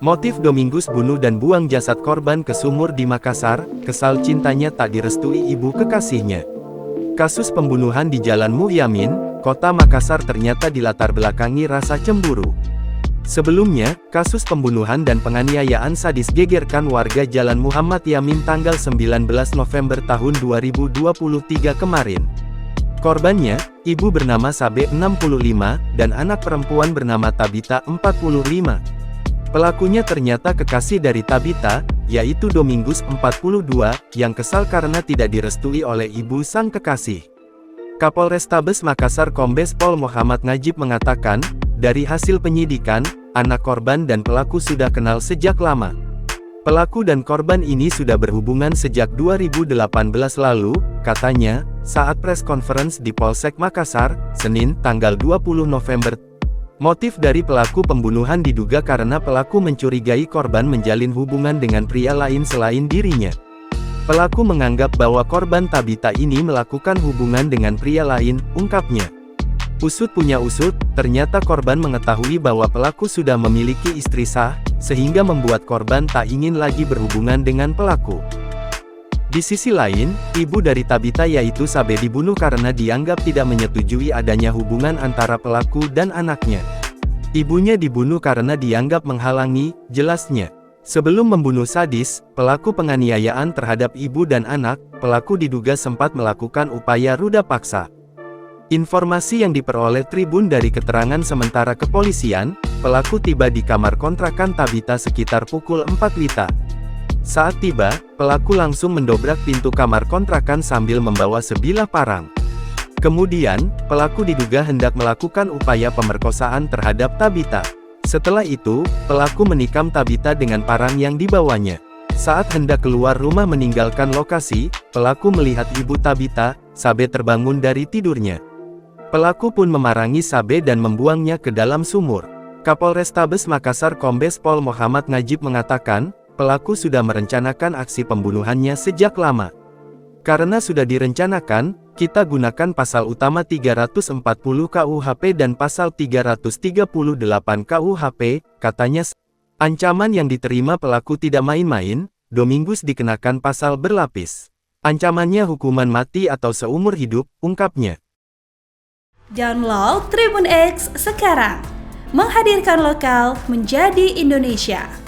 Motif Domingus bunuh dan buang jasad korban ke sumur di Makassar, kesal cintanya tak direstui ibu kekasihnya. Kasus pembunuhan di Jalan Muhyamin, Kota Makassar ternyata dilatar belakangi rasa cemburu. Sebelumnya, kasus pembunuhan dan penganiayaan sadis gegerkan warga Jalan Muhammad Yamin tanggal 19 November tahun 2023 kemarin. Korbannya, ibu bernama Sabe 65, dan anak perempuan bernama Tabita 45. Pelakunya ternyata kekasih dari Tabita, yaitu Domingus 42, yang kesal karena tidak direstui oleh ibu sang kekasih. Kapolrestabes Makassar Kombes Pol Muhammad Najib mengatakan, dari hasil penyidikan, anak korban dan pelaku sudah kenal sejak lama. Pelaku dan korban ini sudah berhubungan sejak 2018 lalu, katanya, saat press conference di Polsek Makassar, Senin, tanggal 20 November. Motif dari pelaku pembunuhan diduga karena pelaku mencurigai korban menjalin hubungan dengan pria lain selain dirinya. Pelaku menganggap bahwa korban Tabita ini melakukan hubungan dengan pria lain, ungkapnya. Usut punya usut, ternyata korban mengetahui bahwa pelaku sudah memiliki istri sah, sehingga membuat korban tak ingin lagi berhubungan dengan pelaku. Di sisi lain, ibu dari Tabita yaitu Sabe dibunuh karena dianggap tidak menyetujui adanya hubungan antara pelaku dan anaknya. Ibunya dibunuh karena dianggap menghalangi, jelasnya. Sebelum membunuh sadis, pelaku penganiayaan terhadap ibu dan anak, pelaku diduga sempat melakukan upaya ruda paksa. Informasi yang diperoleh Tribun dari keterangan sementara kepolisian, pelaku tiba di kamar kontrakan Tabita sekitar pukul 4 WITA. Saat tiba, pelaku langsung mendobrak pintu kamar kontrakan sambil membawa sebilah parang. Kemudian, pelaku diduga hendak melakukan upaya pemerkosaan terhadap Tabita. Setelah itu, pelaku menikam Tabita dengan parang yang dibawanya. Saat hendak keluar rumah meninggalkan lokasi, pelaku melihat ibu Tabita, Sabe terbangun dari tidurnya. Pelaku pun memarangi Sabe dan membuangnya ke dalam sumur. Kapolrestabes Makassar Kombes Pol Muhammad Najib mengatakan, pelaku sudah merencanakan aksi pembunuhannya sejak lama. Karena sudah direncanakan, kita gunakan pasal utama 340 KUHP dan pasal 338 KUHP, katanya. Ancaman yang diterima pelaku tidak main-main, Domingus dikenakan pasal berlapis. Ancamannya hukuman mati atau seumur hidup, ungkapnya. Download Tribun X sekarang, menghadirkan lokal menjadi Indonesia.